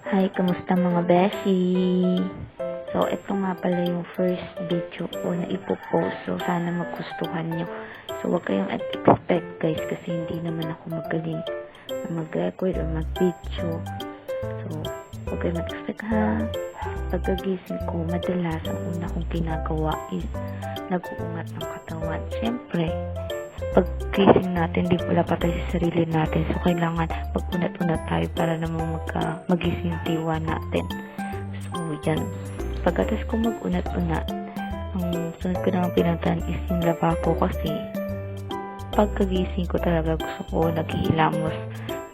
Hi, kamusta mga beshi? So, ito nga pala yung first video ko na ipopost. So, sana magustuhan nyo. So, huwag kayong expect guys kasi hindi naman ako magaling na mag-record or mag-video. So, huwag kayong mag-expect ha. Pagkagising ko, madalas ang una kong ginagawa is nag-uungat ng katawan. Siyempre, pagkising natin, di wala pa tayo sa sarili natin. So, kailangan mag-unat-unat tayo para naman magising yung tiwa natin. So, yan. Pagkatas ko mag-unat-unat, ang sunod ko naman pinuntahan is yung laba ko kasi pagkagising ko talaga gusto ko naghihilamos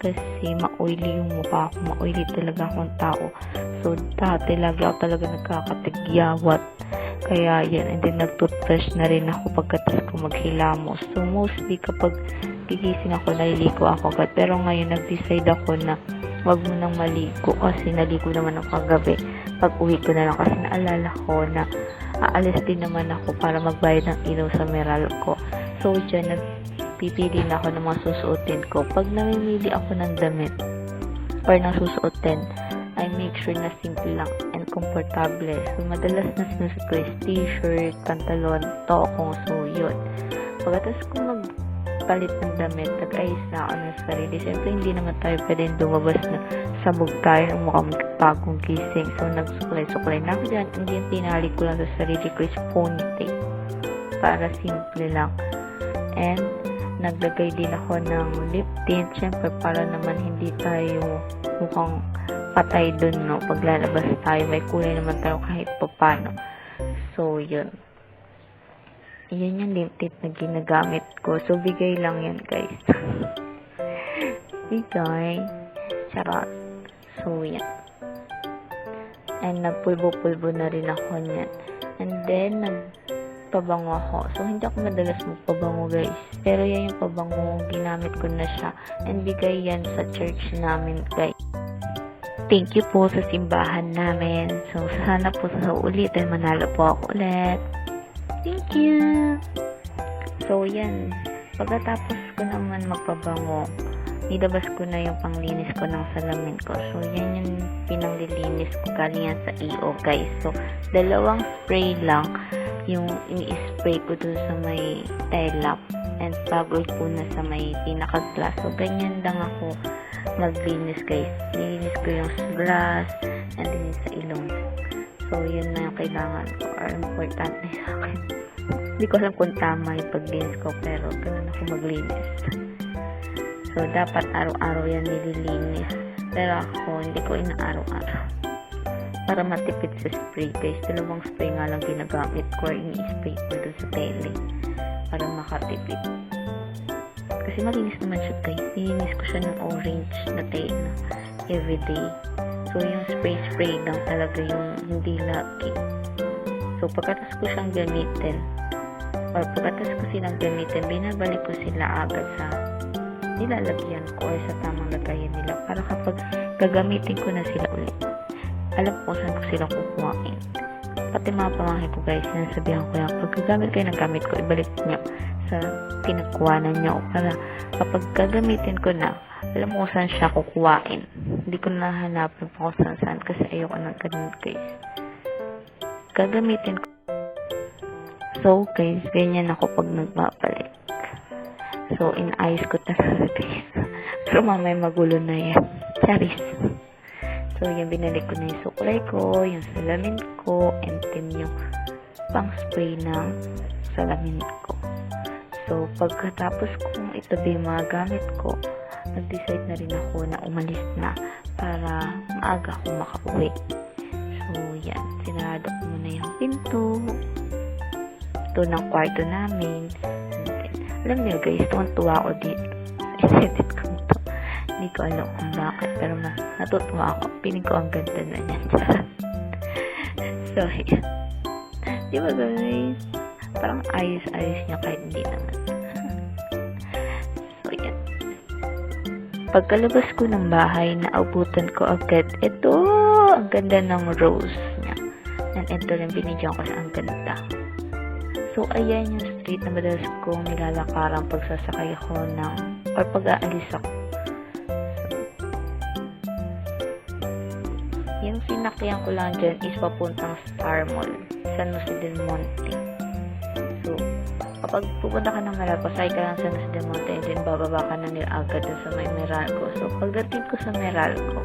kasi ma-oily yung mukha ko. Ma-oily talaga akong tao. So, dati lagi ako talaga nagkakatigyawat. Kaya yan, and then nag-toothbrush na rin ako pagkatas ko maghilamos. So, mostly kapag gigising ako, naliligo ako agad. Pero ngayon, nag-decide ako na wag mo nang maligo kasi naligo naman ako kagabi. Pag uwi ko na lang kasi naalala ko na aalis din naman ako para magbayad ng ilaw sa meral ko. So, dyan, nagpipili na ako ng mga susuotin ko. Pag namimili ako ng damit or ng susuotin, I make sure na simple lang and komportable. So, madalas na sinusuot ko is t-shirt, pantalon, tokong, so yun. Pagkatapos ko magpalit ng damit, nag-ayos na ako ng sarili. Siyempre, hindi naman tayo pwedeng lumabas na sabog tayo ng mukhang bagong gising. So, nagsuklay-suklay na ako dyan. Hindi yung tinali ko lang sa sarili ko is ponytail. Para simple lang. And, naglagay din ako ng lip tint. Siyempre, para naman hindi tayo mukhang patay dun, no? Pag lalabas tayo, may kulay naman tayo kahit papano. So, yun. Yan yung lip tint na ginagamit ko. So, bigay lang yan, guys. Bigay. Charot. So, yan. And, nagpulbo-pulbo na rin ako niyan. And then, nagpabango ako. So, hindi ako madalas magpabango, guys. Pero yan yung pabango, ginamit ko na siya. And, bigay yan sa church namin, guys. Thank you po sa simbahan namin. So, sana po sa ulitin, manalo po ako ulit. Thank you! So, yan. Pagkatapos ko naman magpabango, nilabas ko na yung panglinis ko ng salamin ko. So, yan yung pinanglilinis ko galing yan sa EO, guys. So, dalawang spray lang yung ini-spray ko dun sa may tailap and bagol po na sa may pinaka-glass. So, ganyan lang ako maglinis, guys. Nilinis ko yung glass and din sa ilong. So, yun na yung kailangan ko or importante sa akin. Hindi ko alam kung tama yung paglinis ko pero ganun ako maglinis. So, dapat araw-araw yan nililinis. Pero ako, hindi ko inaaraw-araw. Para matipid sa spray, guys. Dalawang spray nga lang ginagamit ko or ini-spray ko doon sa tele. Para makatipid. Kasi malinis naman siya, guys. Nilinis ko siya ng orange na tela everyday. So, yung spray lang talaga yung hindi laki. So, pagkatas ko siyang gamitin or pagkatas ko silang gamitin, binabalik ko sila agad sa nilalagyan ko or sa tamang lagayan nila para kapag gagamitin ko na sila ulit, alam ko saan ko sila kukuhain. Pati mga pamangkin ko, guys, sinasabihan ko yan, pag gagamit kayo ng gamit ko, ibalik nyo sa pinagkuhanan nyo para kapag gagamitin ko na, alam mo kung saan siya kukuhain. Hindi ko nahanapin pa kung saan kasi ayoko ng ganun, guys. Gagamitin ko. So, guys, ganyan ako pag nagpapalit. So, inayos ko talaga, guys. Pero mamaya magulo na yan. Charis. So, yung binalik ko na yung suklay ko, yung salamin ko, and then yung pang-spray ng salamin ko. So, pagkatapos kong itabi yung mga gamit ko, nag-decide na rin ako na umalis na para maaga ako makauwi. So, yan. Sinarado ko muna yung pinto. Ito ng kwarto namin. Alam niyo, guys, tuwan-tuwa ako dito. Edit ko ito. Hindi ko alam kung bakit. Pero natutuwa ako. Piling ko ang ganda na niya. So, yan. Diba, guys? Parang ayos-ayos niya kahit hindi naman. So, yan. Pagkalabas ko ng bahay, naabutan ko agad. Ito, ang ganda ng rose niya. And ito rin, binigyan ko siya ang ganda. So, ayan yung street na madalas kong nilalakaran pag sasakay ako or pag-aalis ako. sinakyan ko lang dyan is papuntang Star Mall, San Jose del Monte. So, kapag pupunta ka ng Meralco, sakay ka lang sa San Jose del Monte, and then bababa ka na nila agad dun sa may Meralco. So, pagdating ko sa Meralco,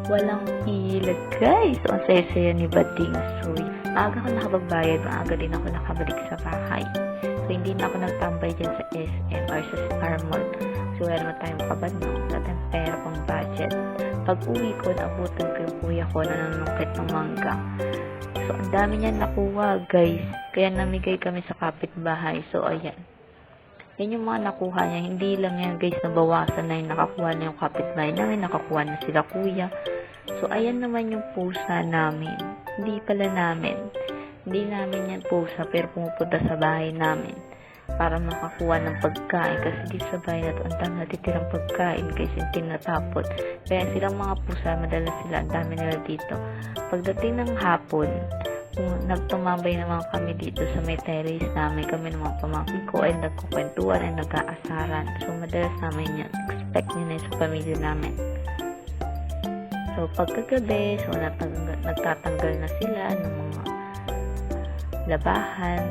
walang pila, guys. So, ang saya-saya ni Bading. So, maaga ko nakapagbayad, maaga din ako nakabalik sa bahay. So, hindi na ako nagtambay dyan sa SM or sa Star Mall. So, wala naman tayong kabad, no? Wala tayong pera pang budget. Pag uwi ko, naabutan ko yung kuya ko na nanungkit ng mangga. So, ang dami niyan nakuha, guys. Kaya namigay kami sa kapitbahay. So, ayan. Yan yung mga nakuha niya. Hindi lang yan, guys, nabawasan na yung nakakuha na yung kapitbahay namin. Nakakuha na sila kuya. So, ayan naman yung pusa namin. Hindi pala namin. Hindi namin yan pusa, pero pumupunta sa bahay namin para makakuha ng pagkain. Kasi di sa bahay na ito, ang dami natitirang pagkain, guys, yung tinatapon. Kaya silang mga pusa, madalas sila, ang dami nila dito. Pagdating ng hapon, nagtumambay naman kami dito sa may terrace namin. Kami ng mga pamangkin ko ay nagkukwentuhan ay nag-aasaran. So, madalas namin yan. Expect nyo na yun sa pamilya namin. So, pagkagabi, so, nagtatanggal na sila ng mga labahan.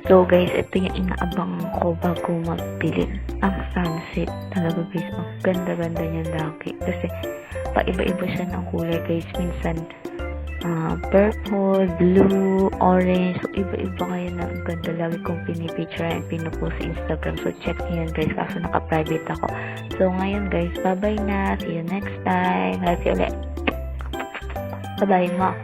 So guys, ito yung inaabang ko bago magdilim. Ang sunset. Talaga guys, ang ganda-ganda niyan lagi. Kasi, paiba-iba siya ng kulay guys. Minsan, purple, blue, orange. So, iba-iba ngayon na ang ganda. Lagi kong pinipicture and pinupost sa Instagram. So, check nyo yan guys. Kaso naka-private ako. So, ngayon guys, bye-bye na. See you next time. Love you ulit. Bye-bye mo.